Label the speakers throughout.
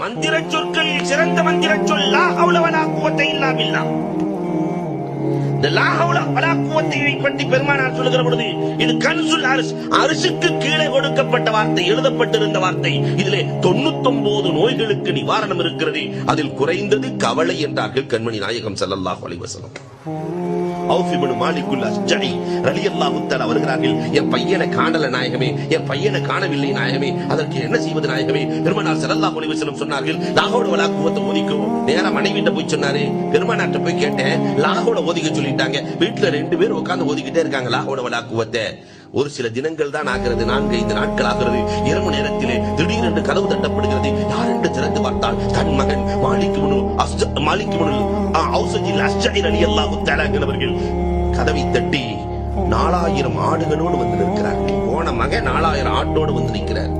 Speaker 1: மந்திர சொற்களில் சிறந்த மந்திர சொல் லா ஹவுல வலா குவத்த இல்லா பில்லாஹ். இந்த லா ஹவுல வலா குவத்தை பற்றி பெருமானார் சொல்லுகிற பொழுது இது கன்சுல் அரிஸ், அரிசுக்கு கீழே கொடுக்கப்பட்ட வார்த்தை, எழுதப்பட்டிருந்த வார்த்தை. இதிலே 99 நோய்களுக்கு நிவாரணம் இருக்கிறது. அதில் குறைந்தது கவலை என்றார்கள் கண்மணி நாயகம் ஸல்லல்லாஹு அலைஹி வஸல்லம். அவுஃப் இப்னு மாலிக்குல் அஸ்ஜஇ ரலியல்லாஹு தஆலா வருகிறார்கள். என் பையனை காணல நாயகமே, என் பையனை காணவில்லை நாயகமே, அதற்கு என்ன செய்வது நாயகமே? பெருமானார் ஸல்லல்லாஹு அலைஹி வஸல்லம் சொன்னார்கள், லா ஹவுல வலா குவத்த ஓதிக்கும். நேரா மனைவிட்ட போய் சொன்னாரு. பெருமானார்ட்ட போய் கேட்டேன், லா ஹவுல ஓதிக்க சொல்லிட்டாங்க. வீட்டுல 2 பேர் உட்கார்ந்து ஓதிக்கிட்டே இருக்காங்க லா ஹவுல வலா குவத்த. ஒரு சில தினங்கள் தான் ஆகிறது, 4-5 நாட்கள் ஆகிறது. இரவு நேரத்திலே திடீரென்று கதவு தட்டப்படுகிறது. யார் என்று திறந்து பார்த்தால் தன் மகன் மாலிக் இப்னு அஸ்ஜஇல் அஸ்ஜஇ ரலியல்லாஹு தஆலா அவர்கள் கதவை தட்டி 4000 ஆடுகளோடு வந்து நிற்கிறார்கள். போன மகன் 4000 ஆட்டோடு வந்து நிற்கிறார்.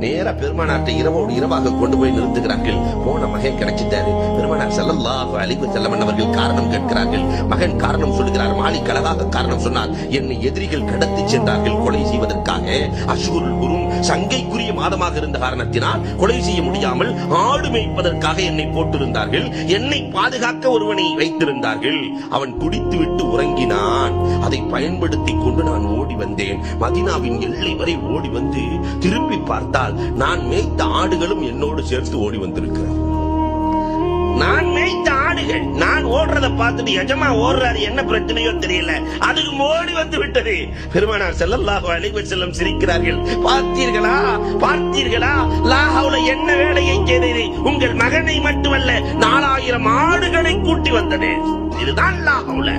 Speaker 1: நேர பெருமானார்ட்ட இரவோடு இரவாக கொண்டு போய் நிறுத்துகிறார்கள். போன மகன் கிடைச்சிட்டாரு. பெருமானார் ஸல்லல்லாஹு அலைஹி வஸல்லம் அவர்கள் காரணம் கேட்கிறார்கள். மகன் காரணம் சொல்லுகிறார். மாலிக் அழகாக காரணம் சொன்னார். என்னை எதிரிகள் கடத்தி சென்றார்கள் கொலை செய்வதற்காக. அஷ்ஹுருல் ஹுரும், சங்கைக்குரிய மாதமாக இருந்த காரணத்தினால் கொலை செய்ய முடியாமல் ஆடு மேய்ப்பதற்காக என்னை போட்டிருந்தார்கள். என்னை பாதுகாக்க ஒருவனை வைத்திருந்தார்கள். அவன் குடித்துவிட்டு உறங்கினான். அதை பயன்படுத்தி கொண்டு நான் ஓடி வந்தேன். மதீனாவின் எல்லை வரை ஓடி வந்து திரும்பி பார்த்தால் நான் மேய்த்த ஆடுகளும் என்னோடு சேர்த்து ஓடி வந்திருக்கிறேன். நான் மேய்த்த ஆடுகள், நான் ஓடுறத பார்த்துட்டு எஜமா ஓடுறாரு, என்ன பிரச்சனையோ தெரியல, அதுக்கு ஓடி வந்து விட்டது. பெருமானார் ஸல்லல்லாஹு அலைஹி வஸல்லம் சிரிக்கிறார்கள். பார்த்தீர்களா, பார்த்தீர்களா, லா ஹவுல என்ன வேலையை செய்தது? உங்கள் மகனை மட்டுமல்ல 4000 ஆடுகளை கூட்டி வந்தது. இதுதான் லா ஹவுல.